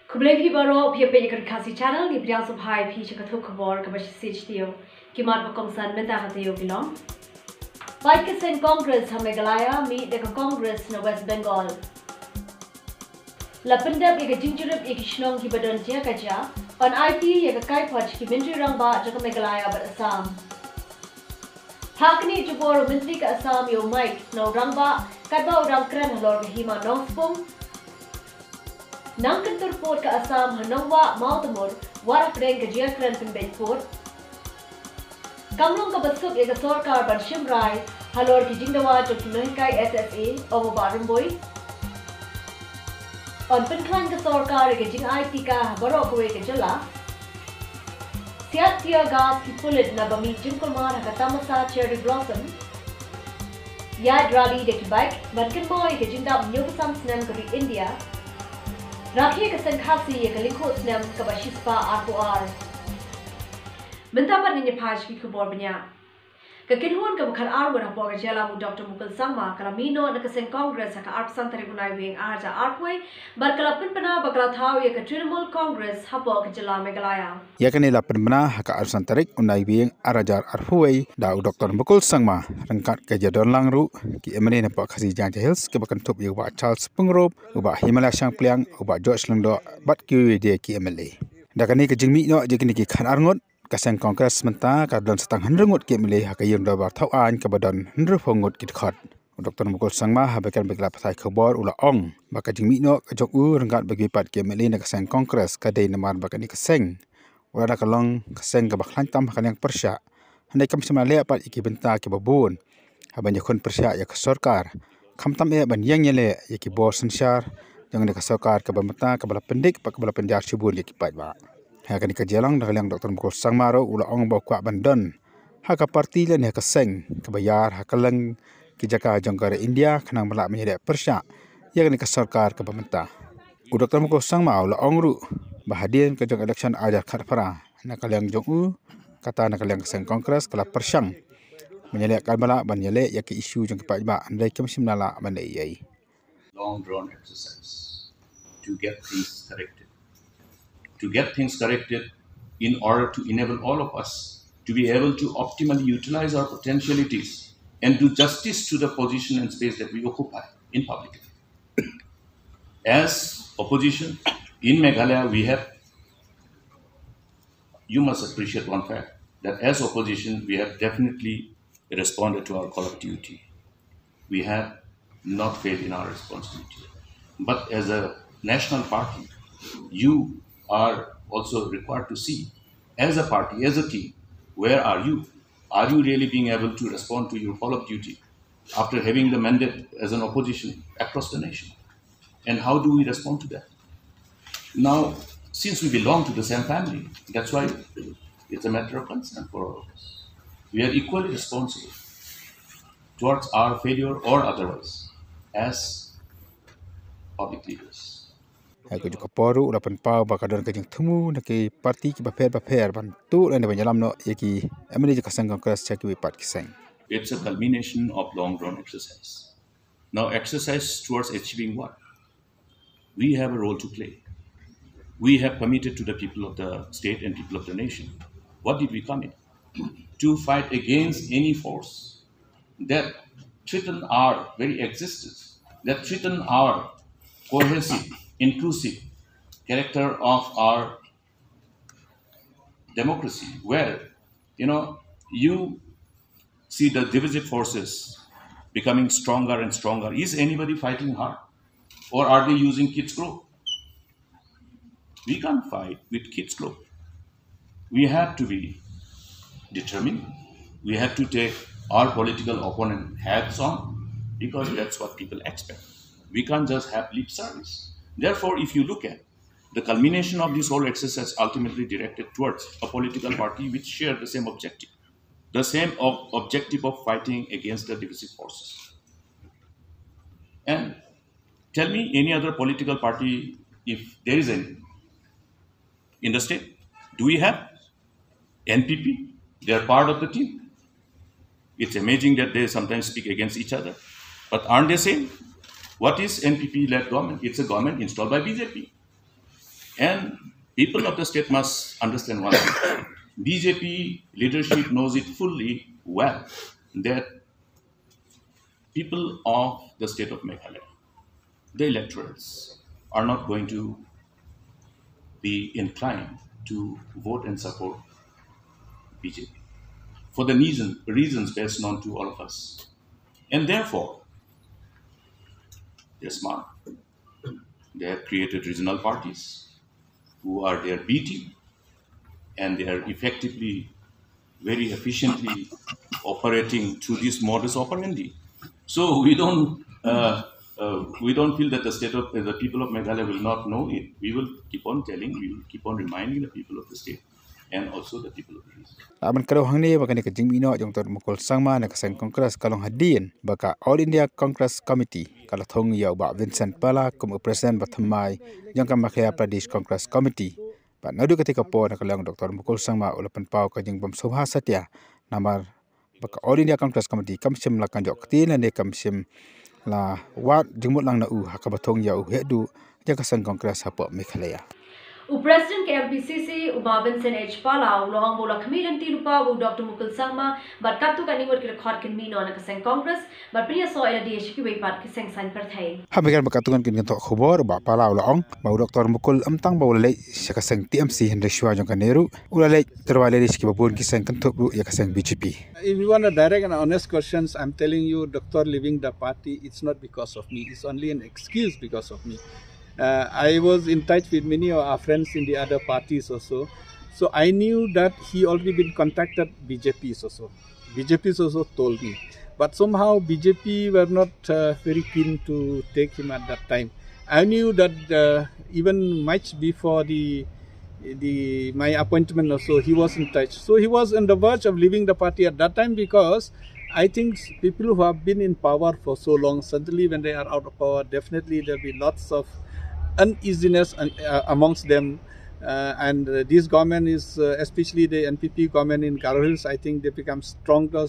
Kublai pi baro pi pe ikan kasi channel ni priang subhai pi chakathuk khobor ka bashi sich dio ki mat ba kongsan menta ka teo bilong. Pai ke sen Congress ha Meghalaya mi de Congress na West Bengal. La pendap ika jingjurip ika shnong ki badon tia kaja on IT ya ka kai phach ki mentri rang ba jaka Meghalaya ba Assam. Hakni jubor mentri ka Assam yo Mike no rang ba kat ba orang kran halor ka hima nongspong. Nangkan turport ka Assam hanongwa mautamur warap reng ka jiakran pembedport. Kamlong ka batsup ya ka sorkar ban shimrai halor ki jingdawa jok nohikai SSA over Baramboy. On penklan ka sorkar ka jing IT ka barokwe ka jala. Siat tia gas ki pulit na bami jingkulmar ka tamasa cherry blossom. Yad rally de ki bike bankan boy ka jingdap nyopasam snam ka India. Rakhi ka sangkhasi ya ka likho snam ka bashispa R2R. Mentapat ni page ki khobor banya. Ka kinhon ka bukan arwar ha por jela mu Dr. Mukul Sangma kala mino na ka sen Congress ka art santari gunai wing arja arpoi bar kala pinpana bakala thau ya ka Trinamool Congress ha por ka jela Meghalaya. Ya kani la pinpana ha ka art santarik unai wing arja arpoi da Dr. Mukul Sangma rangkat ka jadon langru ki emani na pa khasi jang hills ke bakan top ya ba Charles Pungrop uba Himalaya sang pliang uba George Langdo bat ki de ki emali. Da kani ka jingmi no je kini ki khan arngot kaseng Kongres menta ka don setang hendrengut ke milih ha ka yum do bar thau an ka badon hendru fongut kit khot Dr. Mukul Sangma ha bekan begla patai khobor ula ong ba ka jingmi no ka jok u rangkat bagi pat ke milih na kaseng Kongres ka dei namar ba kani kaseng ula ka long kaseng ka bakhlan tam ka yang persya handai kam sama le pat iki benta ke babun ha ban yakun persya ya ka sarkar kham tam e ban yang yele ya ki bor sanshar jangan ka sarkar ka bamta ka bala pendik pa ka bala penjar shibun ya ki pat ba Hakani ka jalang dalang Dr. Mukul Sangma ro ula ong ba kwa bandon haka parti len ha kaseng ka bayar ha kalang ki jaka jongkar India khanang bala menjadi persya ya kani ka sarkar ka pementa Dr. Mukul Sangma ula ong ru bahadir ka jong election ajar khatpara na kalang jong u kata na kalang kaseng Kongres kala persyang menjadi kal bala ban yale ya ki isu jong pa ba andai kam simnala ban ai long drawn exercise to get things corrected. To get things corrected in order to enable all of us to be able to optimally utilize our potentialities and do justice to the position and space that we occupy in public. As opposition in Meghalaya, you must appreciate one fact, that as opposition, we have definitely responded to our call of duty. We have not failed in our responsibility. But as a national party, you are also required to see, as a party, as a team, where are you? Are you really being able to respond to your call of duty after having the mandate as an opposition across the nation? And how do we respond to that? Now, since we belong to the same family, that's why it's a matter of concern for all of us. We are equally responsible towards our failure or otherwise as public leaders. Aku juga poru ulapan pau bakadon kajing temu naki parti ki baper ban tu lene banyalam no yaki emani je kasang Kongres chaki pat kiseng. It's a culmination of long drawn exercise. Now exercise towards achieving what? We have a role to play. We have committed to the people of the state and people of the nation. What did we commit? To fight against any force that threaten our very existence, that threaten our cohesive, inclusive character of our democracy, where you see the divisive forces becoming stronger and stronger. Is anybody fighting hard, or are they using kids' globe? We can't fight with kids' globe. We have to be determined. We have to take our political opponent hats on, because that's what people expect. We can't just have lip service. Therefore, if you look at the culmination of this whole exercise, ultimately directed towards a political party which share the same objective of fighting against the divisive forces. And tell me any other political party, if there is any, in the state. Do we have NPP? They are part of the team. It's amazing that they sometimes speak against each other. But aren't they same? What is NPP-led government? It's a government installed by BJP. And people of the state must understand one thing. BJP leadership knows it fully well that people of the state of Meghalaya, the electorates, are not going to be inclined to vote and support BJP for the reasons best known to all of us. And therefore, they're smart. They have created regional parties who are their B team, and they are effectively, very efficiently operating through this modus operandi. So we don't feel that the people of Meghalaya will not know it. We will keep on telling, we will keep on reminding the people of the state and also the people of the region. Aman karo hangni baka ni kajing mino jong tor mukul sangma na kasang Congress kalong hadian baka All India Congress Committee kalathong yaw ba Vincent Pala kum presiden bathamai yang kam Madhya Pradesh Congress Committee ba nadu ketika po na kalong Dr. Mukul Sangma ulapan pau kajing bam Subha Satya namar baka All India Congress Committee kamsim la kanjok tin ne kamsim la wat jingmut lang na hakabathong yaw hedu yang kasang Congress hapo Meghalaya. President KMPCC Vincent H. Pala lohang bola kamilan tilupa Dr. Mukul Sangma but kaptu kanimut kira khot kin mino na kaseng Congress but priya so ila DH ki weipat ki seng sign perthai. Habigan bakatungan kin kanto khobor ba Pala lohang ba Dr. Mukul amtang ba ulale sa kaseng TMC Henry Shwa jong kaneru ulale terwale ki babun ki seng kanto ya kaseng BJP. If you want a direct and honest questions, I'm telling you, Dr. leaving the party, it's not because of me. It's only an excuse because of me. I was in touch with many of our friends in the other parties also. So I knew that he already been contacted BJPs also. BJPs also told me. But somehow BJP were not very keen to take him at that time. I knew that even much before my appointment also, he was in touch. So he was on the verge of leaving the party at that time because I think people who have been in power for so long, suddenly when they are out of power, definitely there will be lots of uneasiness amongst them. And this government is, especially the NPP government in Garo Hills, I think they become stronger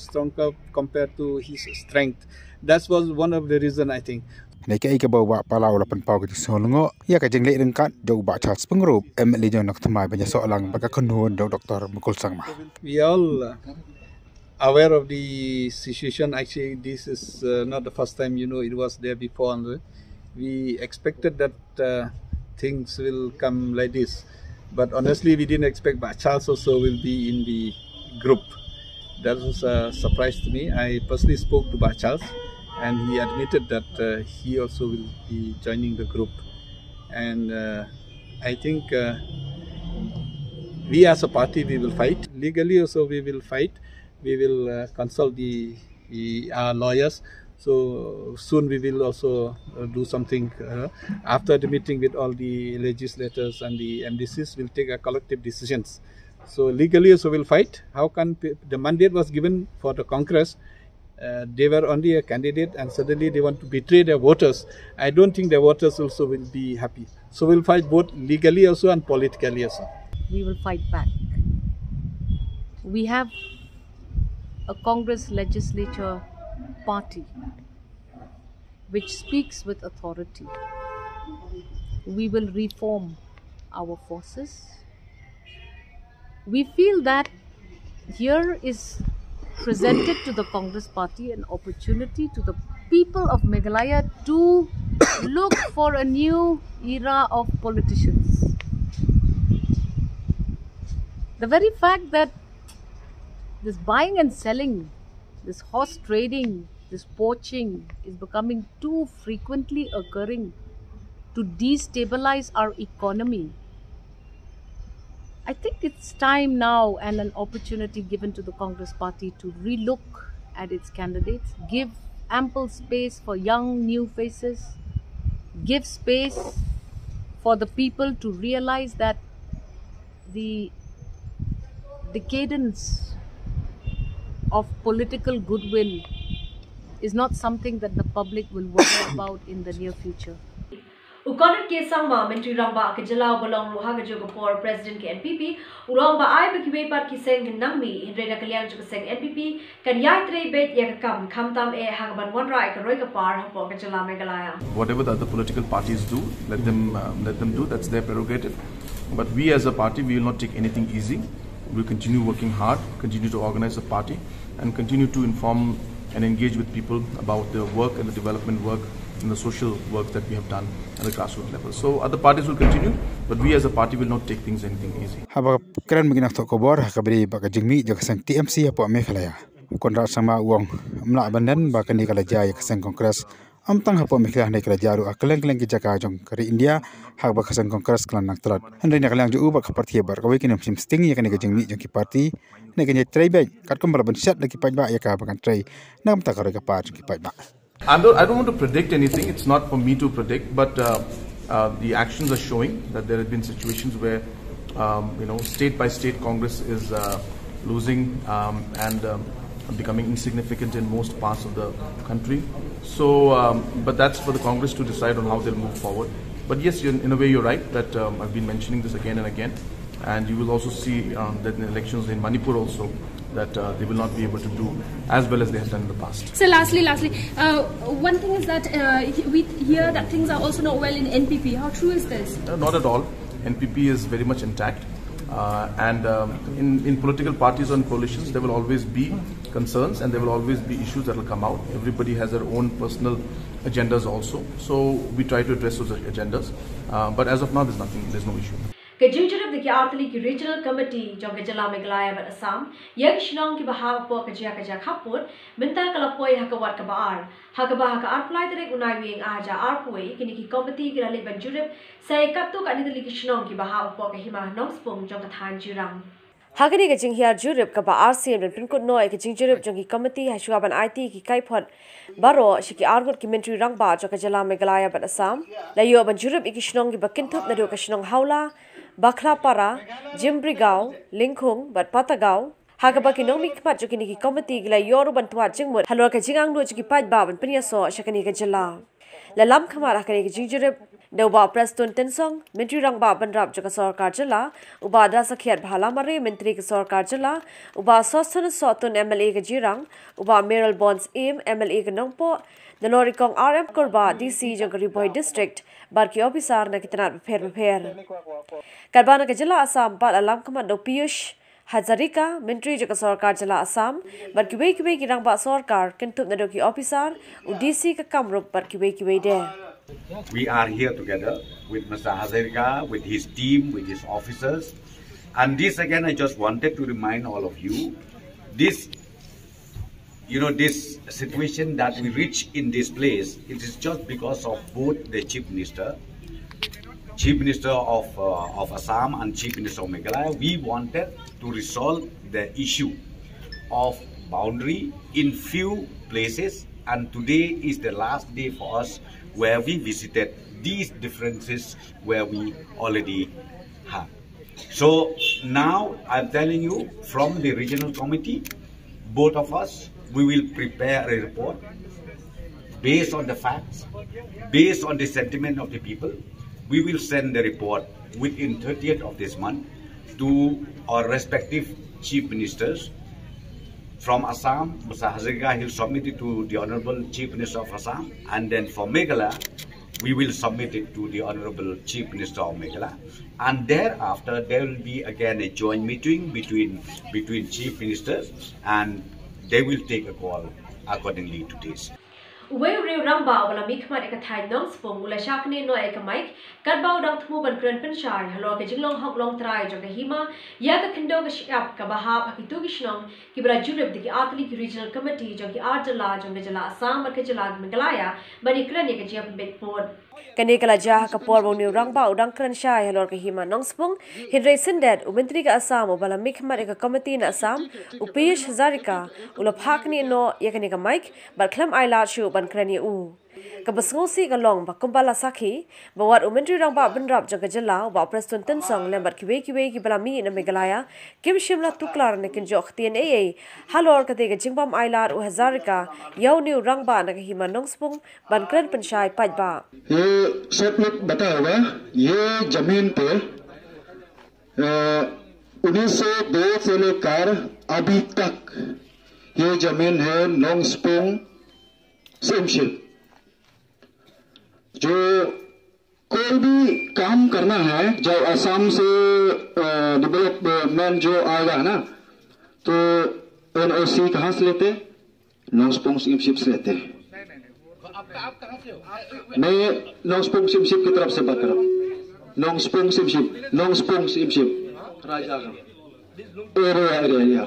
compared to his strength. That was one of the reasons, I think. Neka ika bawa Pala ulapan pau ke solongo ya ka jengle rengkat jauh ba Charles Pengrop MLA jong nak thamai banyak soalang baka kunhun Dr. Mukul Sangma. We all aware of the situation. Actually, this is not the first time, it was there before. We expected that things will come like this. But honestly, we didn't expect Ba Charles also will be in the group. That was a surprise to me. I personally spoke to Ba Charles and he admitted that he also will be joining the group. And I think we as a party, we will fight. Legally also we will fight. We will consult our lawyers. So soon we will also do something after the meeting with all the legislators and the MDCs. We'll take a collective decisions. So legally also we'll fight. How can the mandate was given for the Congress? They were only a candidate and suddenly they want to betray their voters. I don't think the voters also will be happy. So we'll fight both legally also and politically also. We will fight back. We have a Congress legislature party which speaks with authority. We will reform our forces. We feel that here is presented to the Congress party an opportunity to the people of Meghalaya to look for a new era of politicians. The very fact that this buying and selling, this horse trading, this poaching is becoming too frequently occurring to destabilize our economy. I think it's time now and an opportunity given to the Congress party to relook at its candidates, give ample space for young new faces, give space for the people to realize that the decadence of political goodwill is not something that the public will worry about in the near future. Ukonat ke sangma Menteri Rangba ke Jelau Balong Luhaga Jogapur President ke NPP ulong ba ai bekiwe pat ki seng nangmi Hendra Kaliang juga seng NPP kan yai trei bet ya kam tam e hangban wan rai ka roi ka par hapo ke Jela Meghalaya. Whatever the other political parties do, let them do. That's their prerogative. But we as a party, we will not take anything easy. We'll continue working hard, continue to organize a party, and continue to inform and engage with people about the work and the development work and the social work that we have done at the grassroots level. So other parties will continue, but we as a party will not take things anything easy. Haba keren maginak to kobor kabri baka jingmi jaga sang TMC apo Meghalaya. Konra sama uang mla bandan baka ni kala jaya kasang kongres amtang hapo Meghalaya ni kala jaru akeleng-keleng ki jaka jong kari India hak baka sang kongres klan nak telat. Hendai nak kalang ju baka parti bar kawai kinam sim sting ya kani jingmi jong ki parti ne kanya trai bai kat kembal ban syat lagi pajba ya ka bakan trai nam ta karo ka par ki pajba. I don't want to predict anything. It's not for me to predict, but the actions are showing that there have been situations where, state by state Congress is losing and becoming insignificant in most parts of the country. So, but that's for the Congress to decide on how they'll move forward. But yes, in a way you're right that I've been mentioning this again and again, and you will also see that in elections in Manipur also, that they will not be able to do as well as they have done in the past. So lastly, one thing is that we hear that things are also not well in NPP. How true is this? Not at all. NPP is very much intact. And in political parties and coalitions, there will always be concerns and there will always be issues that will come out. Everybody has their own personal agendas also. So we try to address those agendas. But as of now, there's no issue. Kejujurab the Artali Regional Committee, Jonga Jela Meghalaya but Assam, Yagishnong ki bahag po kajia kaput, Minta Kalapoy Hakawat Kabar, Hakabaha Arplai the Unai wing Aja Arpway, Kiniki Committee Girali Banjurib, say Katu Kanidali Kishnong ki bahag po kahima Nongspung Jongatan Juram. Hagani kajing hiar jurib ka ba RCM dan pinkut noi kajing jurib jongi committee hasuaban IT ki kaipot baro shiki argut ki Menteri Rangba joka Jela Meghalaya but Assam, layo ban jurib ikishnong ki bakintup na do kashnong haula, Bakrapara, Jimbrigao, Linkhung, but Patagao, Hagabaki no mikmat Jokiniki committee gila yoru bantua jingmut, Halor Kajingang no Joki Pad Bab and Piniaso, Shakanika Jela. La Lam Kamara Kanik Jinjurib, Doba Preston Tensong, Menteri Rangba Bandrap Joka Sorkar Jela, Uba Dasakiat Bahalamare, Menteri Sorkar Jela, Uba Sostan Sotun MLA Gajirang, Uba Meryl Bonds Aim, MLA Ganongpo, the Norikong RM Korba, DC Jogariboy District, Barki Officer Nakitanat Prepare. Karbana Jela Assam, Bat Alam Commando Piyush Hazarika, Menteri Joka Sorkar Jela Assam, Barkiwe Rangba Sorkar, Kentup Nadoki Officer, UDC Kakamrup, Barkiwe there. We are here together with Mr. Hazarika, with his team, with his officers. And this again, I just wanted to remind all of you, this situation that we reach in this place, it is just because of both the Chief Minister of Assam and Chief Minister of Meghalaya. We wanted to resolve the issue of boundary in few places, and today is the last day for us where we visited these differences where we already have. So now I'm telling you, from the regional committee, both of us, we will prepare a report based on the facts, based on the sentiment of the people. We will send the report within 30th of this month to our respective chief ministers. From Assam, Mr. Hazarika will submit it to the Honorable Chief Minister of Assam, and then for Meghalaya, we will submit it to the Honorable Chief Minister of Meghalaya. And thereafter, there will be again a joint meeting between chief ministers, and they will take a call accordingly to this. Uwe Ramba wala mikmat ekathai Nongspung ula shakne no ekamaik kadbau dang thmu ban kren penshai halo ke jinglong hok long trai joga hima ya ka khindo ka shap ka bahab hakitu gishnong kibra jurib diki atli regional committee jogi arjala jonga jala Assam ke jala Meghalaya bani kren ke jiap betpod Kanekala jah kapor bonu Rangba udang kren shai halo ke hima Nongspung hidre sindet umentri ka Assam wala mikmat ka committee na Assam Upish Hazarika ula phakni no yakane ka mic bar klam aila shu ban krani u Kabasngosi galong bakumbala sakhi bawat umentri rang ba benrap jaga jela ba preston tensong lembat kiwe ki balami na Meghalaya kim shimla tuklar ne kinjok tien halor kate ga jingbam ailar u hazarika yau new rang ba na hima nongspung bankren panchai pajba ये सब लोग बता होगा ये जमीन पे 1902 से लेकर अभी तक ये जमीन है नोंगस्पुंग सेमशिप। जो कोई भी काम करना है जब असम से डेवलपमेंट जो आएगा ना तो NOC कहाँ से लेते? नोंगस्पुंग सेमशिप से लेते हैं। मैं नोंगस्पुंग सेमशिप की तरफ से बात कर रहा हूँ। नोंगस्पुंग सेमशिप एरिया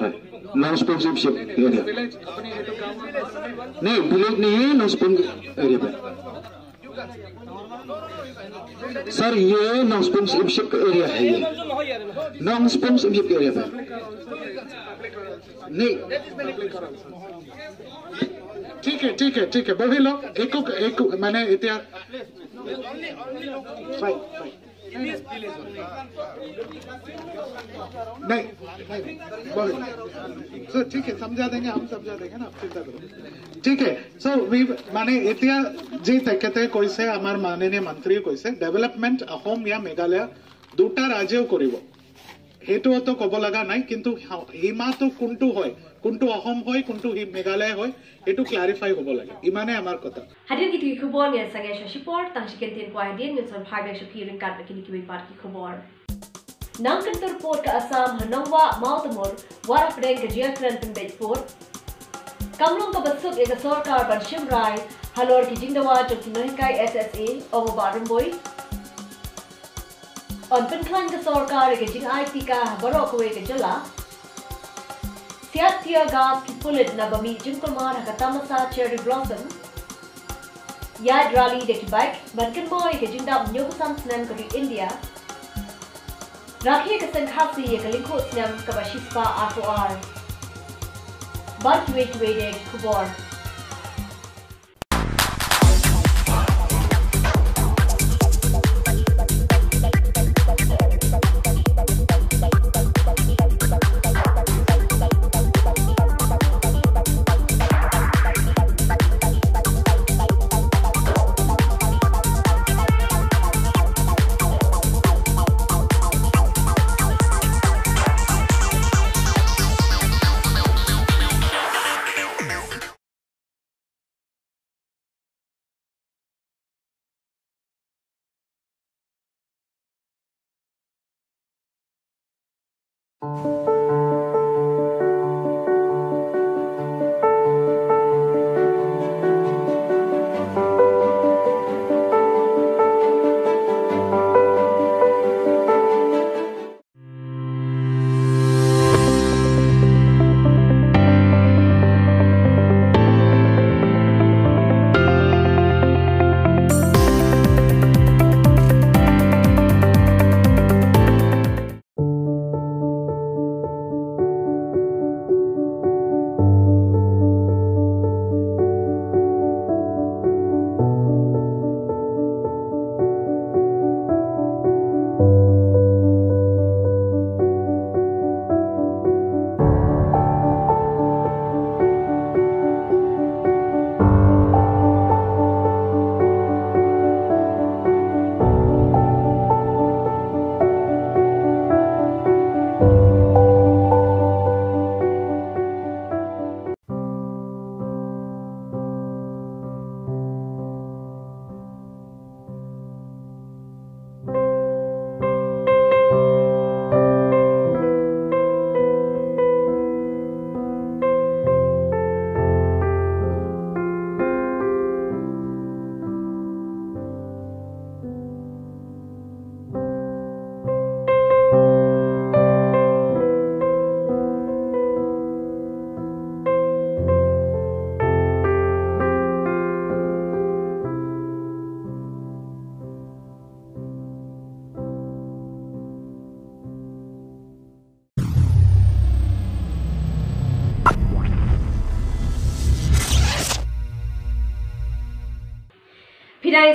नोंगस्पुंग सेमशिप एरिया नहीं विलेज नहीं है नोंगस्पुंग एरिया पे सर ये नोंगस्पुंग सेमशिप एरिया है ये नोंगस्पुंग सेमशिप एरिया पे नहीं ठीक है बढ़ी लो एक मैंने इतिहास नहीं सर ठीक है समझा देंगे हम समझा देंगे ना आप चिंता करो ठीक है सो माने इतिहास जी कहते कोई से हमारे माननीय मंत्री कोई से डेवलपमेंट अहोम या मेघालय दुटा राज्य करिब हेतु तो कब लगा नहीं किंतु हिमा तो कुंटू होय कुंटू अहोम होय कुंटू मेघालय होय हेतु क्लैरिफाई होब लागे इमाने आमार कथा हादिन की तुई खबर ने संगे शशिपोर तंशिकेन तीन को हादिन ने सन फाइव एक्स फियरिंग कार्ड की की बात की खबर नामकंतर पोर्ट का असम हनवा माउतमोर वारफडेंग के जियाक्रन पेजपोर कमलों का बसुक एक सरकार बरशिम राय हलोर की जिंदवा जो नहकाई SSA और बारंबोई और पिनखलान का सरकार के जिंग IT का बरोक हुए के जला सियातिया गास की पुलिस नबमी जिंकुमार हकतामसा चेरी ब्लॉसम याद रैली देखी बाइक बनकन बॉय के जिंदा न्योगसम स्नैम करी इंडिया राखी के संघासी ये कलिंको स्नैम कबशिस्पा R4R बात वेट खबर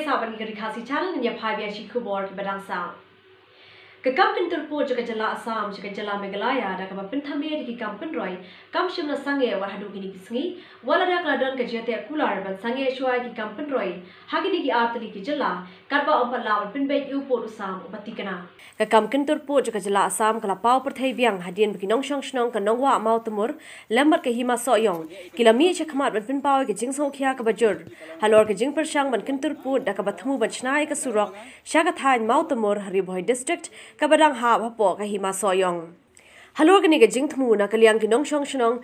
saban ni kasi channel nya phai bia shi khubor ki badang sa Kekam pinturpo jaga jala Assam jaga jala Meghalaya da kaba pinthame di kam penroi kam shimna sange war hadu gini kisngi wala da kladon ka jete kular ban sange shwai ki kam penroi hagini ki artali ki jala karba ompala pinbe yu po usam upatikana Kekam pinturpo jaga jala Assam kala pau perthai biang hadien beginong shong shnong ka nongwa mau tumur lembar ke hima soyong kilami chakmat ban pinpau ke jingsong khia ka bajur halor ke jing pershang ban pinturpo da kaba thmu ban chnai ka surok shaga thain mau tumur Haribhoi district kabadang ha hapo ka hima soyong halor gani ga jingthmu na kalyang ki nong shong shnong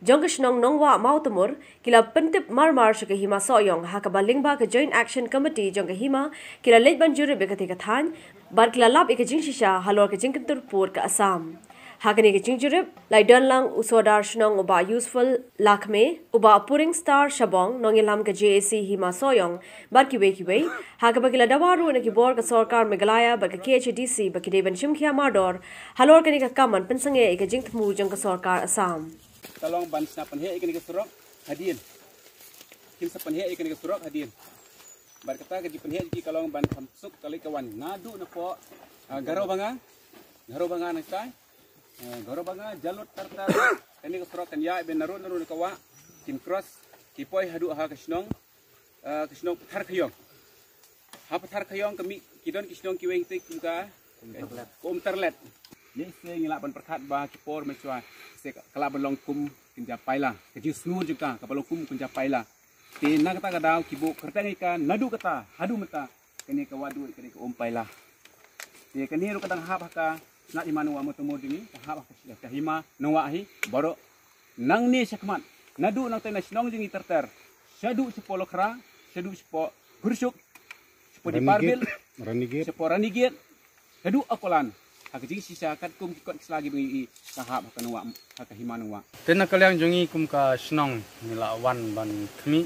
jong shnong nongwa mautumur kila pentip marmar shaka hima soyong ha ka balingba ka joint action committee jong hima kila late banjure bekate ka than bar kila lab ek jing shisha halor ka jingtur pur ka Assam Hagani ke jingjurib, lai danlang usodar shnong uba useful lakme, uba puring star shabong, nongilam ke JAC hima soyong, bar kiwe, haga bagila dawaru na kibor ka sorkar Meghalaya, bar ka KHDC, bar ki deban shimkhia mardor, halor ka ni ka kaman pensange ika jingtmu jang ka sorkar Assam. Kalong ban snapan he ikan surok hadien. Kim sapan he ikan surok hadien. Bar kata ka jipan he ki kalong ban hamsuk kali kawan ngadu na po garo banga na sai. Garo banga jalur tartar kani ka surok kan ya ben narun kawa kim cross ki poi hadu ha kasnong thar khayong. Ha thar khayong kami kidon kisnong ki weng tik ka terlet. Ni se ngila ban perkhat ba kipor macwa se kala balong kum kinja paila keju snu juga ka balong kum kinja paila te na kata kadau kibo kertang ikan nadu kata hadu mata kene ka wadu kene ka paila te kene ru kadang hab ka nak imanu wa motomo dini hab ka hima nawa hi boro nang ni sakmat nadu nang tena snong jingi terter sadu sepolo kra sadu sepo gursuk sepo di parbil sepo ranigit sadu akolan Hakijing sisa kat kum kikot selagi bengi kahap kanwa hakahimanwa. Tena kalyang jongi kum ka snong nila wan ban khmi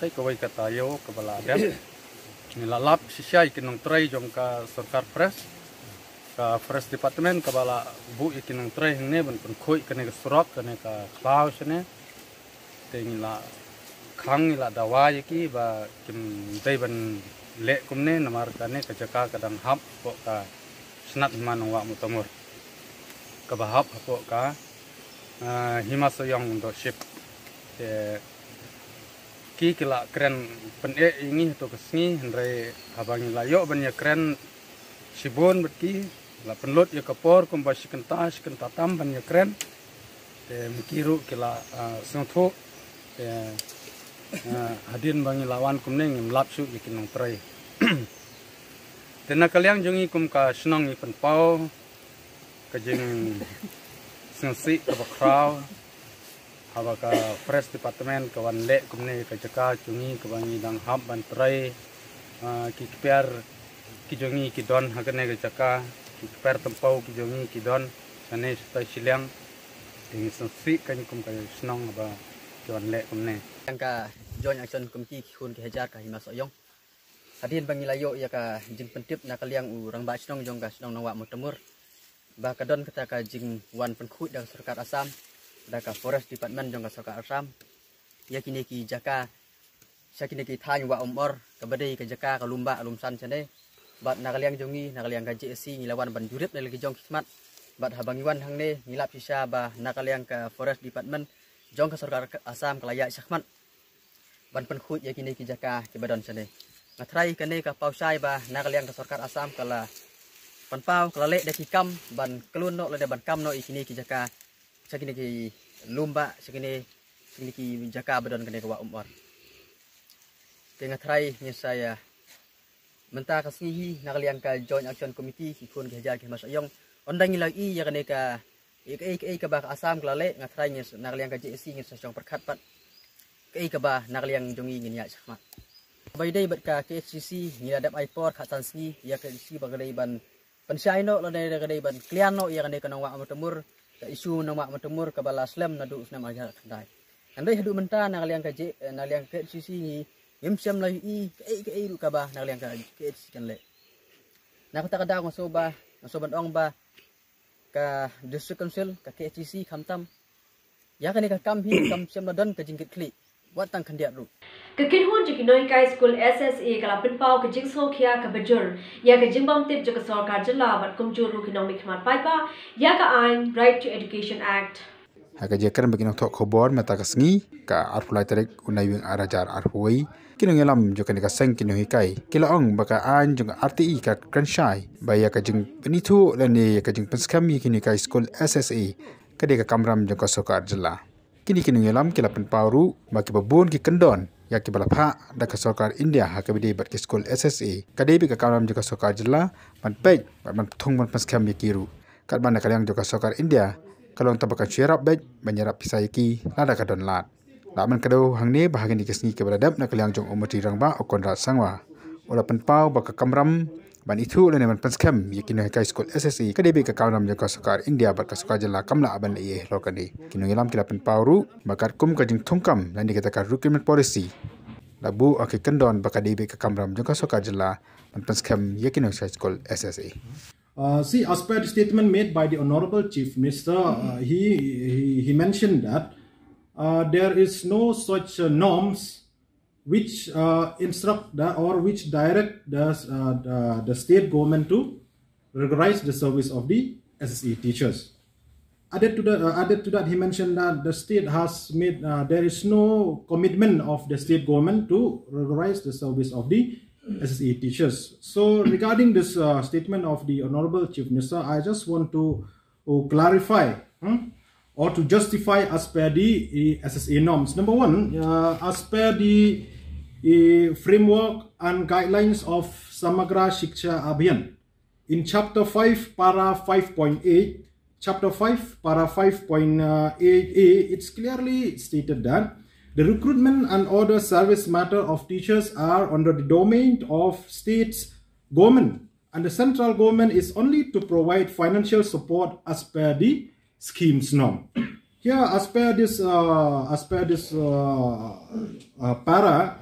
tai kawai kata yo kabala dem nila lap sisa ikinong trai jong ka sarkar fresh department kabala bu ikinong trai ne ban pun khoi kane ka surok kane ka klaus ne te nila khang nila dawa yaki ba kim dai ban le kum ne namar kane ka jaka kadang hap ko ka Senat himan wa mutamur kabahap hapo ka himasoyong untuk ship ki kila keren pen ini to kesni hendrai habang layo ban ya keren sibon betki la penlot ya kapor kumbasi kentas kentatam ban ya keren mikiru kila sungtho hadin bangi lawan kumning lapsu yakinong trai Tena kalyang jongi kum ka snong ipan pau kajing sengsi ka bakraw haba ka fresh department ka wan le kumne ka jaka jongi ka bangi dang hab ban trai ki per ki jongi ki don hagane ka jaka ki per tempau ki jongi ki don sane sta silang ding sengsi kan kum ka snong haba ki wan le kumne ka join action kum ki khun ki hajar ka himasoyong Hadin bangilayo ya ka jing pentip na kalyang urang ba snong jong ka snong nawa mutamur ba kadon kata ka jing wan penkhut da sarkar Assam da ka forest department jong ka sarkar Assam ya kini ki jaka sakini ki thany wa umor ka badai ka jaka ka lumba alumsan chane bat na kalyang jongi na kalyang ka JC ngilawan ban jurip na lagi jong kismat bat habangiwan hangne ngilap sisa ba na kalyang ka forest department jong ka sarkar Assam kalaya sakmat ban penkhut ya kini ki jaka ki badon chane Ngatrai kene ka pausai ba nakaliang ka sarkar Assam kala panpau kala le deki kam ban kelun no le ban kam no ikini ki jaka sakini ki lumba sakini ki jaka badon kene ka wa umor te ngatrai ni saya menta ka sihi nakaliang ka joint action committee ki kun ki hajar ki masayong ondang ilai ya kene ka ka ba Assam kala le ngatrai ni nakaliang ka JC ni sasong perkhat pat ka ba nakaliang jongi ni ya sakmat Baidai bat ka KHCC ni adap aipor khat sansi ya KHCC bagadai ban pensai no la dai bagadai ban klian no ya kanai kanwa matemur ka isu nama matemur ka bala slam nadu usnam aja khandai andai hadu menta na kaliang ka na liang KHCC ni ngimsam lai i ru ka ba na liang ka KHCC kan le na kata kada ko soba ban ong ba ka district council ka KHCC khamtam ya kanai ka kam hi kam sem don ka jingkit kli Watang kandiat ru. Kakin hun jiki noi kai school SSA kalapin pau ke jing so khia ka bajur ya ke jimbam tip jaka sarkar jilla bat kumjur ru economic khmat paipa ya ka ain Right to Education Act. Haka jekan bagi nok khobor meta kasngi ka arfulai tarik unai wing arajar arfui kinong elam jokan ka seng kinong hikai kilaong baka an jong RTE ka kranshai baya ka jing benitu lani ka jing penskam kini kai school SSA kade ka kamram jong ka sarkar jilla kini kinong elam kilapan pauru baki babon ki kendon ya ki balapha da ka sarkar India haka bide bat ki school SSA kade bi ka kamram jong ka sarkar jilla man pej man thong man penskam kiru kat ban ka yang jong ka sarkar India kalong tabakan syarap bej banyarap pisai ki lada ka don lat laman kado hangne bahagian dikasni ke beradab nak kaliang jong umati rangba okon rat sangwa ola penpau baka kamram ban itu lene man penskam yakino kai school SSA kadebe ka kamram jong ka sarkar India bat ka sarkar jilla kamla aban ye lokani kino ngilam kila penpau ru bakat kum ka jing thongkam lani kata ka recruitment policy labu aki kendon baka debe ka kamram jong ka sarkar jilla man penskam yakino kai school SSA. See, as per the statement made by the Honorable Chief Minister, he mentioned that there is no such norms which instruct or which direct the state government to regularize the service of the SSA teachers. Added to that, he mentioned that the state has made there is no commitment of the state government to regularize the service of the SSA teachers. So regarding this statement of the Honorable Chief Minister, I just want to clarify or to justify as per the SSA norms. Number one, as per the framework and guidelines of Samagra Shiksha Abhiyan, in Chapter 5, Para 5.8, Chapter 5, Para 5.8a, it's clearly stated that the recruitment and other service matter of teachers are under the domain of state's government, and the central government is only to provide financial support as per the scheme's norm. Here, as per this para,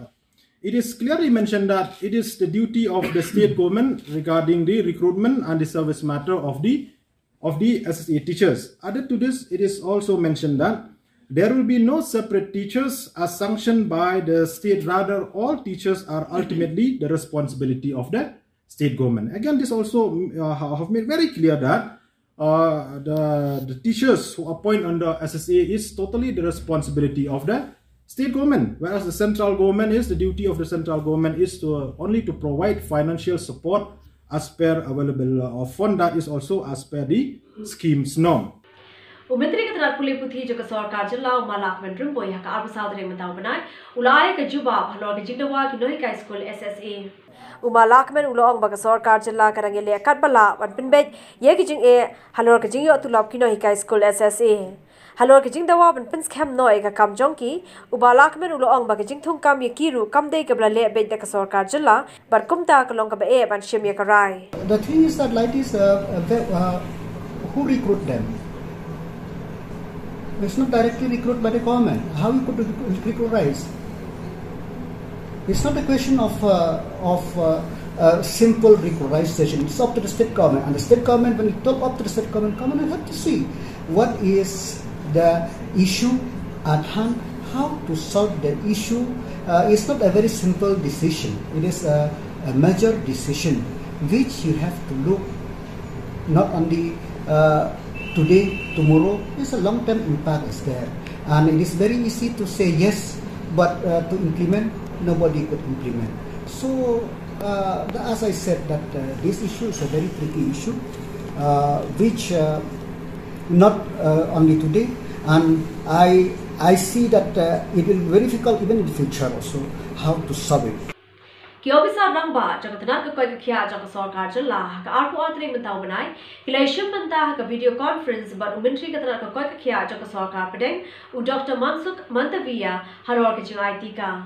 it is clearly mentioned that it is the duty of the state government regarding the recruitment and the service matter of the SSA teachers. Added to this, it is also mentioned that there will be no separate teachers as sanctioned by the state. Rather, all teachers are ultimately the responsibility of the state government. Again, this also have made very clear that the teachers who appoint under SSA is totally the responsibility of the state government, whereas the central government is the duty of the central government is to only to provide financial support as per available fund, that is also as per the scheme's norm. Umentri Katrat Puli Puthi Joka Sarkar Jilla Malak Vendrum Boy Haka Arbu Sadre Matau Banai Ulai ka Juba Halor ka Jingdawa ki Noi Kai School SSA Umalak men ulong baka sarkar jilla karangile kat bala wan pinbej ye ki jing e halor ka jing yo tulap ki Noi Kai School SSA halor ka jingdawa ban pins kham noi ka kam jongki ubalak men ulong baka jing thung kam ye kiru kam dei ka bla le bej da ka sarkar jilla bar kumta ka long ka ba e ban shim ye ka rai. The thing is that like this who recruit them? It's not directly recruited by the government. How you could recruitize? It's not a question of simple recruitization. It's up to the state government, and the state government, when you talk up to the state government, come on and have to see what is the issue at hand, how to solve the issue. It's not a very simple decision. It is a major decision which you have to look not only today, tomorrow. There's a long-term impact is there, and it is very easy to say yes, but to implement, nobody could implement. So, as I said, that this issue is a very tricky issue, which not only today, and I see that it will be very difficult even in the future also how to solve it. Kiobisa Rangba, Jagatanat Kokia Jaka Sarkar Jilla, Arpu Atri Matau Banai, Hilashim Manta, a video conference, but Umentri Katana Kokia Jaka Sarkar Padeng, U Dr. Mansuk Mantavia, Harorka Itika.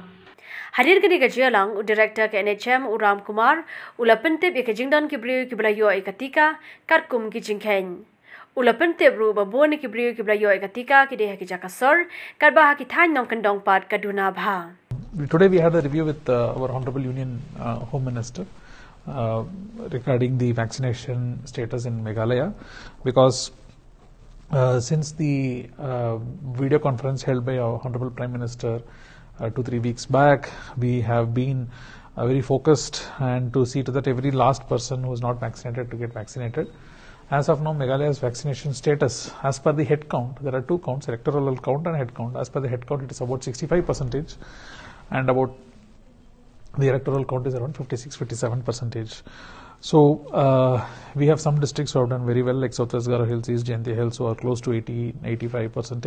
Hadir kini kajialang Director ke NHM Uram Kumar, Ulapentip ya kejingdan kibriu kiblayo ikatika, Karkum kijingken. Ulapentip ru baboni kibriu kiblayo ikatika, Kideha Kijakasor, Karbaha Kitan Nong Kandong Pad Kaduna Bha. Today we had a review with our Honorable Union Home Minister regarding the vaccination status in Meghalaya, because since the video conference held by our Honorable Prime Minister 2-3 weeks back. We have been very focused and to see to that every last person who is not vaccinated to get vaccinated. As of now, Meghalaya's vaccination status, as per the head count, there are two counts, electoral count and head count. As per the head count, it is about 65%, and about the electoral count is around 56-57%. So we have some districts who have done very well, like Southwest Garo Hills, East Jaintia Hills, who are close to 80-85%.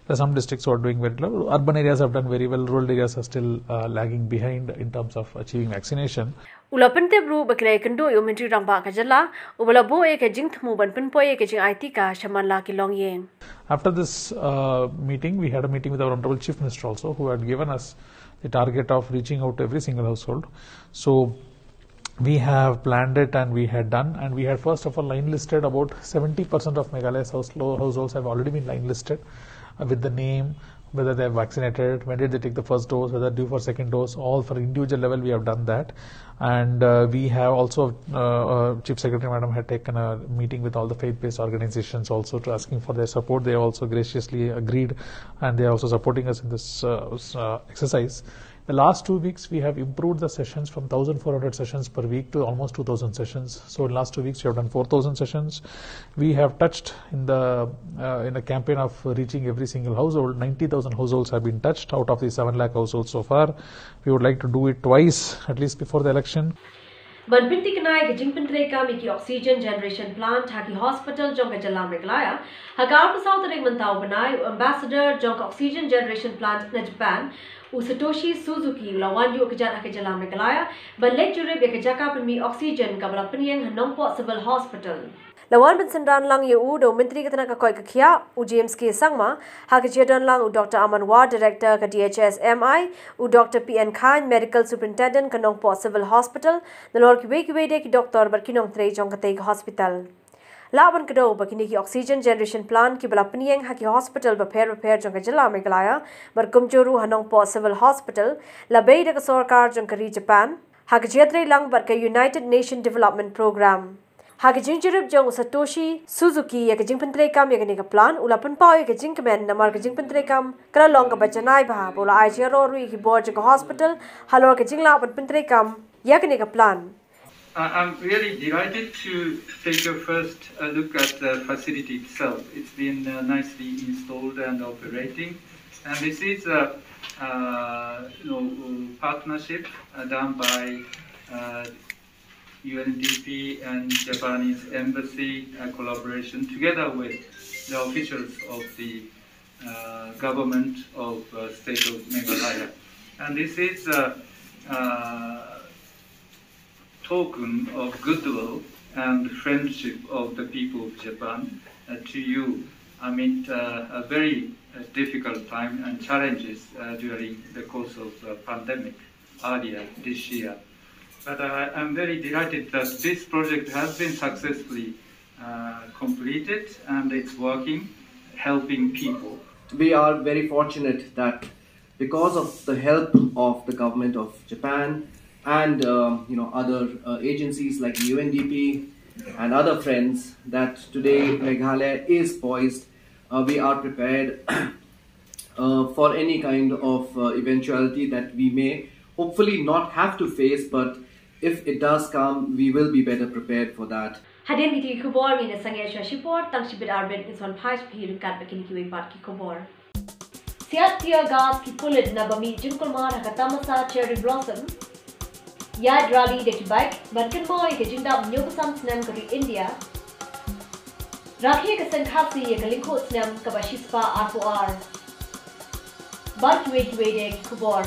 There are some districts who are doing very well. Urban areas have done very well. Rural areas are still lagging behind in terms of achieving vaccination. Ulapente bru bakrai kendo yomentri rangba kajala ubala bo ek jing thmu ban pin poye ke jing IT ka shamanla ki long yen. After this meeting, we had a meeting with our Honorable Chief Minister also, who had given us the target of reaching out to every single household. So we have planned it and we had done, and we had first of all line listed about 70% of Meghalaya's households have already been line listed with the name, whether they are vaccinated, when did they take the first dose, whether due for second dose, all for individual level we have done that. And we have also, Chief Secretary Madam had taken a meeting with all the faith-based organizations also to asking for their support. They have also graciously agreed, and they are also supporting us in this exercise. The last 2 weeks, we have improved the sessions from 1,400 sessions per week to almost 2,000 sessions. So in the last 2 weeks, we have done 4,000 sessions. We have touched in the campaign of reaching every single household, 90,000 households have been touched out of the 7 lakh households so far. We would like to do it twice, at least before the election. Banpinti kanai ke jingpintre kami ki oxygen generation plant haki hospital jong ke jala Meghalaya hakar pasau tarik mantau banai ambassador jong oxygen generation plant na Japan Satoshi Suzuki lawan yu ke jala Meghalaya ban lecture be ke jaka pemi oxygen kabla peniang hanong po civil hospital. Lawan Bensendan lang yu do menteri ketana ka koi ka khia u James K Sangma ha ke jedon lang u Dr Aman War director ka DHS MI u Dr PN Khan medical superintendent ka nong po civil hospital nalor ki we de ki doctor barkinong trei jong ka te hospital laban kado bakini ki oxygen generation plant ki bala peniang ha ki hospital ba pher jong ka jala Meghalaya bar kumjoru hanong po civil hospital la bei de ka sarkar jong ka ri Japan ha ke jedre lang bar ka United Nation Development Program. Hagajing jirib jong Satoshi Suzuki ya kajing pentre kam ya kani ka plan ulapan pau ya kajing kemen namar kajing pentre kam kala long ka bacanai bah bola ai jero rui ki board jong hospital halor kajing la pan pentre kam ya kani ka plan. I'm really delighted to take a first look at the facility itself. It's been nicely installed and operating, and this is a partnership done by UNDP and Japanese embassy collaboration together with the officials of the government of state of Meghalaya. And this is a token of goodwill and friendship of the people of Japan to you amid a very difficult time and challenges during the course of the pandemic earlier this year. But I'm very delighted that this project has been successfully completed and it's working, helping people. We are very fortunate that because of the help of the government of Japan and other agencies like UNDP and other friends, that today Meghalaya is poised. We are prepared for any kind of eventuality that we may hopefully not have to face, but if it does come, we will be better prepared for that. Hadirin kita kubor mina sangai shashipor tang shibir arben inson phais phir kat bakini ki part ki kubor. Siat tia gas ki pulit na bami jinkul mar hakatamasa cherry blossom. Yad rally de bike bankan boy ke jinda nyobasam snam kari India. Rakhi ke sankhasi ye kalikho snam kabashispa R4R. Bar ki de kubor.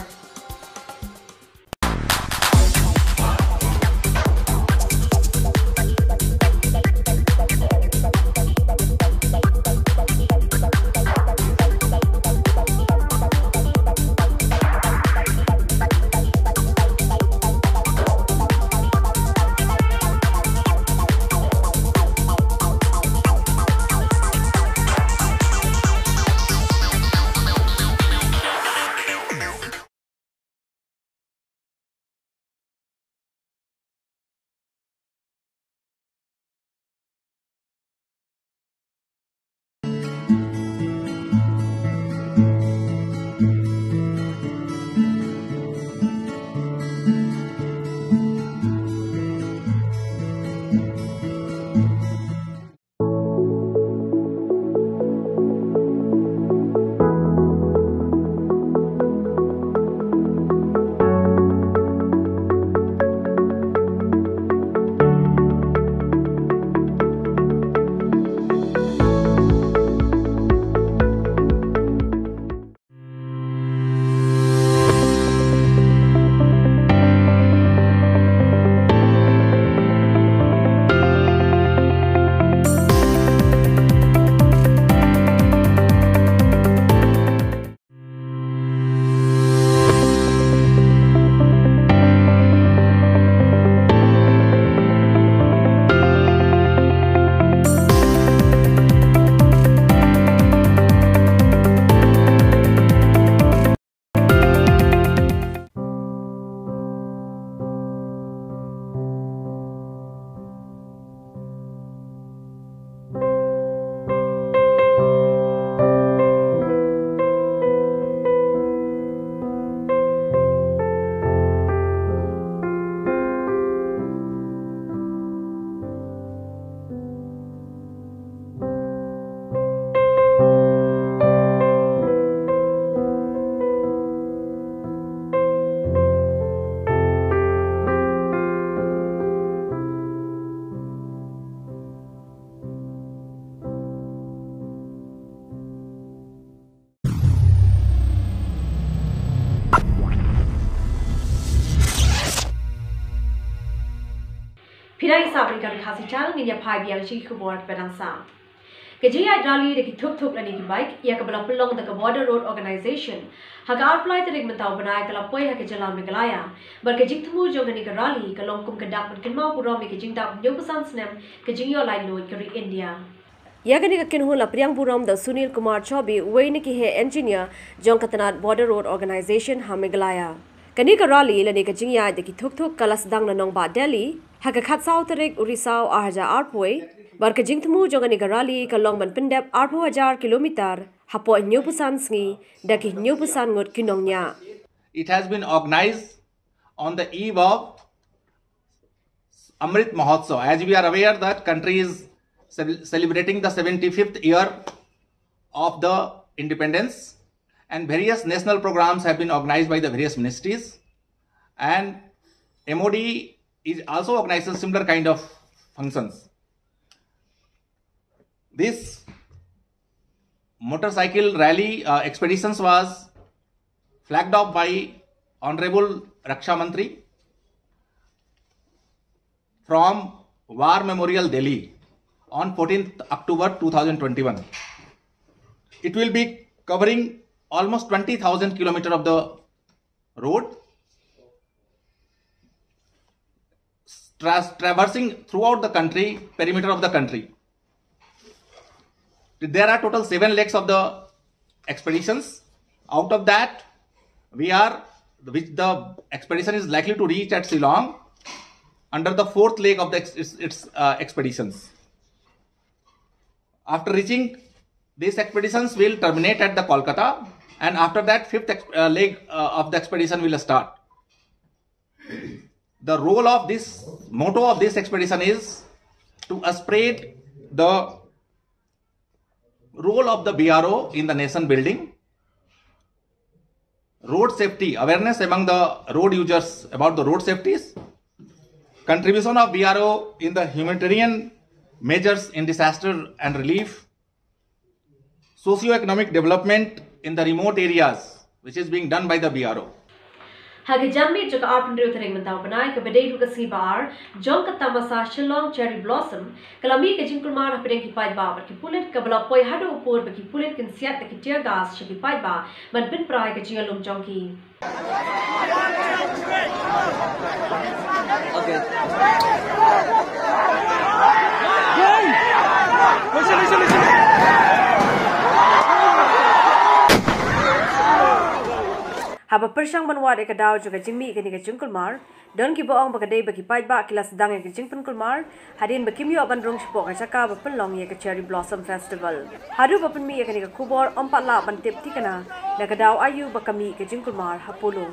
Pidai sabri kari khasi chal nginya phai biang chi khubor pedang sa. Kejia rally de ki thuk lani ki bike ya kabla pelong the Border Road Organization haga apply tarik mentau banai kala poi ha ke jalan Meghalaya bar ke jik thumu jong ni ka rally kalong kum kedak ban kenmau pura me ke jing dap nyo pesan snem ke jing yo lai loy kari India. Yagani ka kinhula Priang Buram the Sunil Kumar Chobi Waini ki he engineer jong katanat Border Road Organization ha Meghalaya. Kani ka rally lani ka jingya de ki thuk kalas dang na nong ba Delhi haga khat sau tarik Urisau arja arpoi bar ke jing thumu jong ni ka rally kalong ban pendep 8000 kilometer hapo nyo pesan sngi daki nyo pesan ngot kinongnya. It has been organized on the eve of Amrit Mahotsav. As we are aware that country is celebrating the 75th year of the independence and various national programs have been organized by the various ministries, and MOD is also organizing similar kind of functions. This motorcycle rally expeditions was flagged off by Honorable Raksha Mantri from War Memorial Delhi on 14th October 2021. It will be covering almost 20,000 kilometers of the road, traversing throughout the country, perimeter of the country. There are total 7 legs of the expeditions. Out of that, the expedition is likely to reach at Shillong under the 4th leg of its expeditions. After reaching, these expeditions will terminate at the Kolkata, and after that 5th leg of the expedition will start. The role of this, motto of this expedition is to spread the role of the BRO in the nation building, road safety, awareness among the road users about the road safeties, contribution of BRO in the humanitarian measures in disaster and relief, socio-economic development in the remote areas, which is being done by the BRO. Hagi jammi joka arpendru tering mentau banai ke bedai du kasi bar jong ka tamasa Shillong cherry blossom kalami ke jingkulmar ha pedeng ki pai ba bar ki pulit ka bala poi hadu upur ba ki pulit kin siat ki tear gas ki pai ba man pin prai ke jingalum jong ki. Okay. Haba persang banwad eka daw juga jingmi ika nika jingkulmar don ki boong bakadai baki pai ba kilas dang eka jingpenkulmar hadin bakimyo bandrung shpok chaka bapenlong eka cherry blossom festival hadu bapenmi eka nika kubor ompat la bantip tikana naka daw ayu bakami eka jingkulmar hapulu.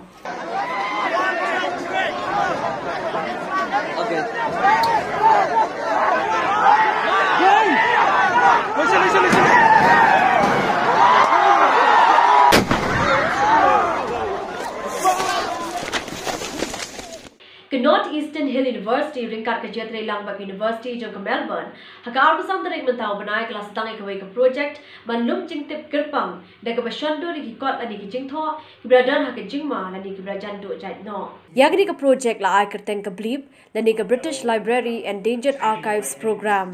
Okay. Ke North Eastern Hill University ringkat ke Jatre Langbak University jong ke Melbourne haka arbusam tarik mentau banai kelas tang ikawai ke project banlum jingtip kerpang da ke bashondo di kot lani ke jingtho kibradan haka jingma lani kibrajan do jait no yagni ke project la ai kerteng ke blip lani ke British Library Endangered Archives program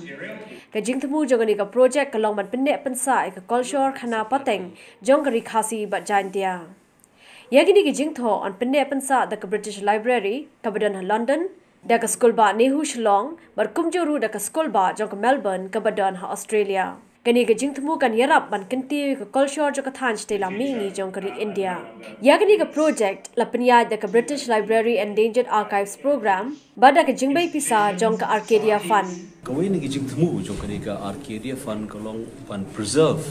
ke jingtemu jong ni ke project ke long ban penek pensa ke culture khana pateng jong ke rikhasi bat jantia. Yagini ki jingtho on penne pensa da British Library kabadan London da ka school ba Nehu Shillong bar kumjoru da ka school ba jong Melbourne kabadan ha Australia kani ka jingtmu kan yarap ban kanti ka culture jo ka than stela mingi jong kari India yagini ka project la penya da ka British Library Endangered Archives program bada ka jingbai pisa jong ka Arcadia Fund kawai ni ki jingtmu jong kani ka Arcadia Fund kalong ban preserve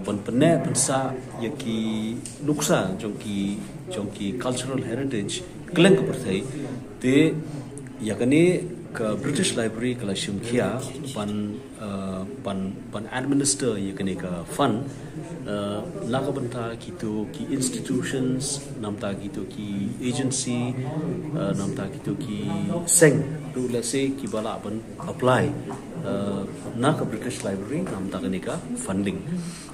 ban penne pensa yaki nuksa jongki cultural heritage kleng ka perthai te yakane ka British Library kala shimkhia ban administer yakane ka fund laga banta ki institutions namta ki agency namta ki seng tu let's say ki bala ban apply na ka British Library namta ka funding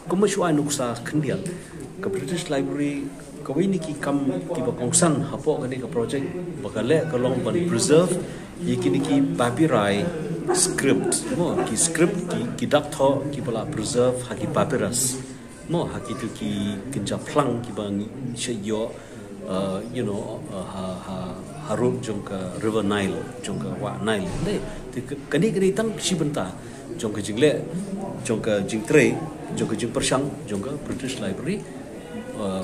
kumashuan nuksa khendial ka British Library kawai ni ki kam ki ba kongsan hapo ka project bakale ka long ban preserve ये ki papyri script mo ki script ki dakto ki bala preserve haki papyrus mo haki tu ki kinja plang ki bang shayo you know haruk jongka river Nile jongka wa Nile le kani tang shibenta jongka jingle jongka jingtre jongka jing persang jongka British Library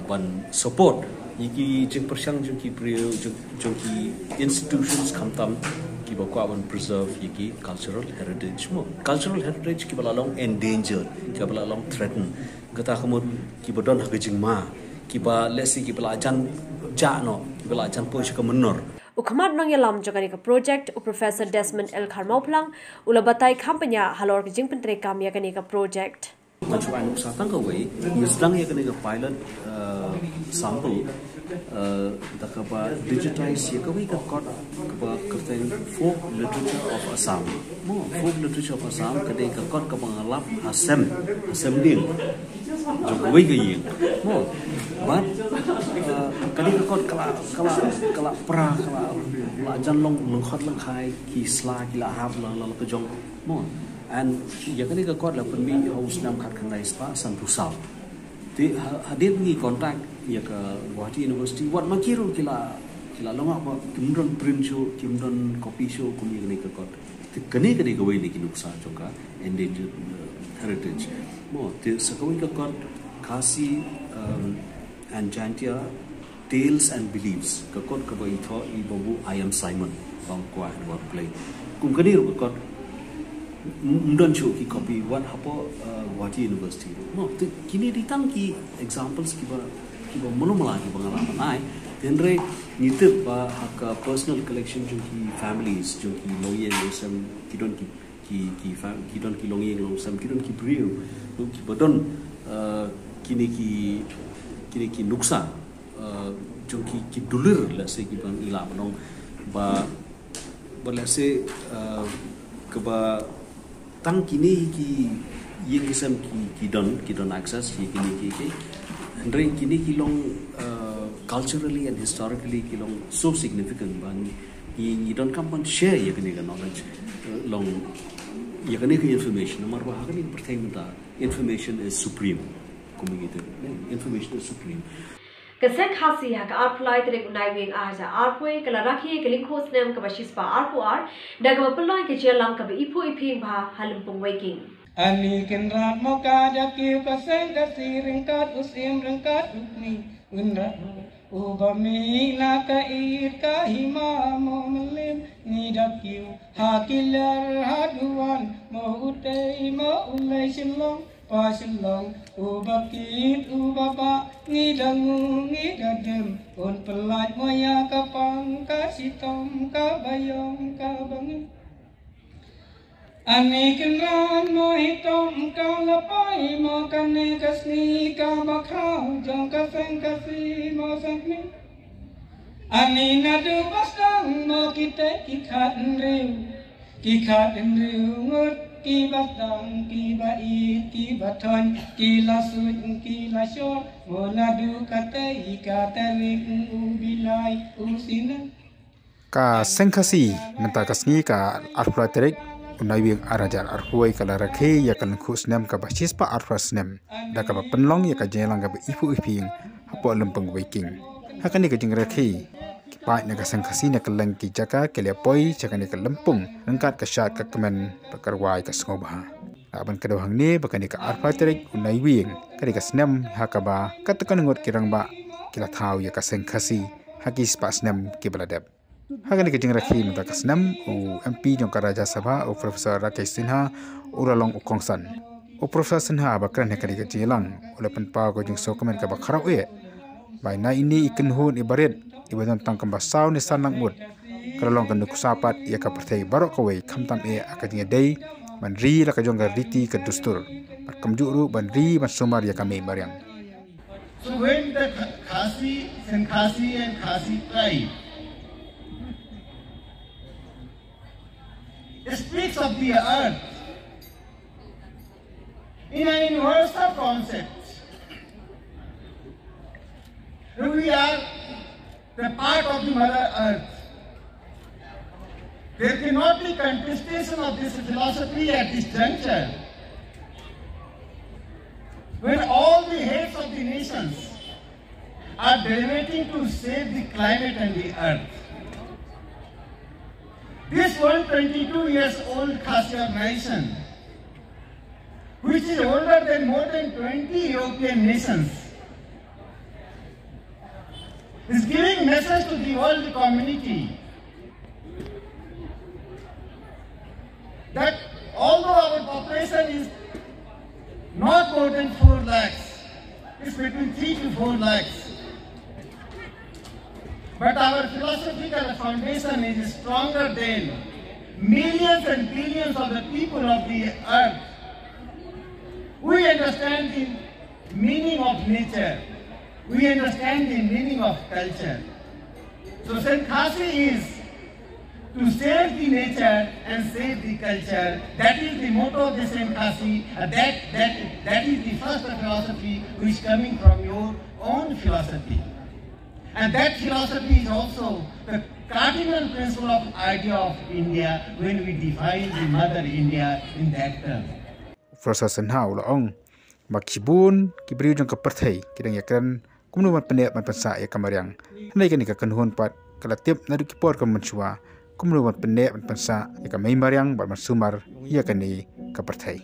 ban support yiki jing persang jongki priyo jongki institutions kamtam ki bakwa ban preserve yiki cultural heritage mo cultural heritage ki balalong endangered ki balalong threatened gata khamut ki bodon hagajing ma ki ba lesi ki balajan jano ki balajan po shika menor Ukhamat nang yalam jogani ka project u Professor Desmond L. Kharmauplang ulabatai kampanya halor ke jing pentre kam ya kani ka project Machuan Satang away, Yusdang Yakaniga pilot sample the Kaba digitized Yakawi got folk literature of Assam. More folk literature of Assam, Kadeka got Kabangalap, Assam Deal. Jogway more. But Kadeka got Kala Pra, Janlong, Lunghotlang High, Kisla, Kila Havla, Lakajong, more. And Yakanika got like me house nam kat kanai spa san pusau. They hadid ni contact Yaka Guwahati University. What makiru kila longa apa kimdon print show, kimdon copy show kumi Yakanika got. The Kaneka away ni kinuksa joka endangered heritage. More the Sakawika got Kasi and Jantia Tales and Beliefs. Kakot kabaitho ibabu I Am Simon bangkwa and work play. Kumkaniru got Mudon show ki copy what hapo Guwahati University. No, the kini ditang ki examples ki ba monomala ki bangala nai. Tenre nitip ba haka personal collection jo ki families jo ki loye losam kidon ki loye losam kidon ki brio no ki bodon kini ki nuksa jo ki dulir la se ki bang ila nong ba la se keba tang kini ki kisam ki don access kini ki andre kini ki long culturally and historically ki long so significant ban you don't come and share kini knowledge long kini information amar ba kini pertain da information is supreme community information is supreme Kasek khasi ha ka arpulai tere unai wing aja arpui kala rakhi ke linkos nem ka bashis pa arpuar daga pulai ke jelang ka ipu iping ba halumpung waking ani kenrat moka jaki paseng kasi ringkat usim ringkat ukni unra ubami na ka ir ka hima mo melim ni dakiu hakilar haduan mo utei mo ulai silong Pasilong ubakit ubaba ngidangu ngidadem on pelat moya kapang kasitom kabayong kabangi ani kenran mo hitom kalapai mo kane kasni kabakau jong kaseng kasi mo sangni ani nadu basang mo kita kikat riu ngut ki batang ki bai ki baton ki lasut ki lasyo moladu katai katarik ubilai usina ka sengkasi menta kasni ka arflaterik unai wing arajar arhuai kala rakhe ya kan khusnem ka basis pa arfasnem da ka penlong ya ka jelang ka ipu iping hapo lempeng waking hakani ka jing rakhe Pai na kasang kasi na kalang ki jaka keliapoy jaka ni kalempung nangkat kasyat ka kemen pakarwai ka sngobha. Aban kadawhang ni baka ni ka arpaterik unai wing kadi ka snem hakaba katakan ngot kirang ba kila thau ya kasang kasi haki spa snem ki baladep. Hakani ka jing rakhi mata ka snem u MP jong ka Raja Sabha u Professor Rakesh Sinha uralong ukongsan. U Professor Sinha bakran he kadi ka jilang ulapan pa ko jing so kemen ka bakarau e. Bai na ini ikan hun ibarit ibadan tang kambasau ni sanang mut kalong kan kusapat ia ka pertai barok kawai kamtam e akadnya dei manri la ka jongga riti ka dustur kamjuru banri masumar ya kami mariam. So when the Khasi and Khasi tribe speaks of the earth in an universal concept, we are the part of the Mother Earth. There cannot be contestation of this philosophy at this juncture, when all the heads of the nations are deliberating to save the climate and the earth. This 122 years old Khasi organization, which is older than more than 20 European nations, is giving message to the world community that although our population is not more than 4 lakhs, it's between 3 to 4 lakhs, but our philosophical foundation is stronger than millions and billions of the people of the earth. We understand the meaning of nature. We understand the meaning of culture. So St. Khasi is to save the nature and save the culture. That is the motto of the St. Khasi. That is the first philosophy which is coming from your own philosophy. And that philosophy is also the cardinal principle of idea of India when we define the Mother India in that term. Professor Senhau laong makibun kibriu jong kaperthai kidang yakan kumnu man penek man pensa ya kamariang hanai kan ka kanhun pat kalatip nadu kipor kam menchua kumnu man penek man pensa ya kamai mariang bar masumar ya kani kaperthai.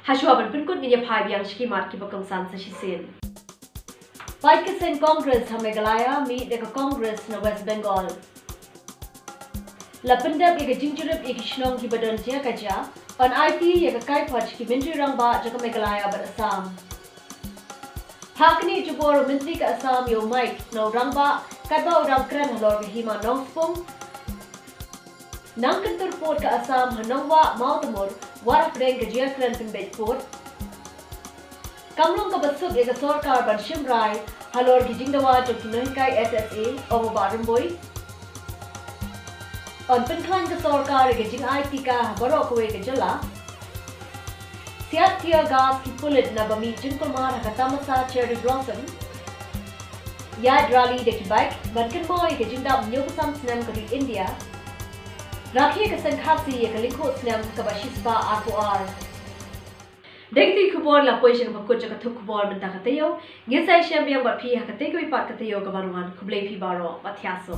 Hashwaban Pinkut Media Pai Yang Shiki Marki Bakam San Sashisin. Paikasen Congress Hamegalaya meet the Congress na West Bengal. Lapendap Yaga Jinjurip Ikishnong Kibadon Tia Kaja on IT Yaga Kaipach Kimintri Rangba Jakamegalaya but Assam. Hakni Jubor Mintri ka Assam Yo Mike no Rangba Kadba Udang Kran Halor Hima Nongspong Nankantur Port ka Assam Hanongwa Mautamur Warap Reng Gajia Kran Pinbet Port Kamlong ka Batsuk Yaga Sorkar Ban Shimrai Halor Gijingdawa Jokinohikai SSA Omo Baramboy On Pinklan ka Sorkar Gajing IT ka Barokwe Gajala Siat Tia Gas Ki Pulit na Bami Jinkulmar Hakatamasa Cherry Blossom Yad Rally de Quebec Bankan Boy Gajingdam Nyopasam Snam Kari India Rakhi ka St. Khasi ya kalikho snam ka bashispa R4R. Degti khubor la position ba kuch ka thuk khubor menta katayo ngesai shambiang ba phi ha katay ko ipat katayo ka baruan khublei phi baro pathiaso.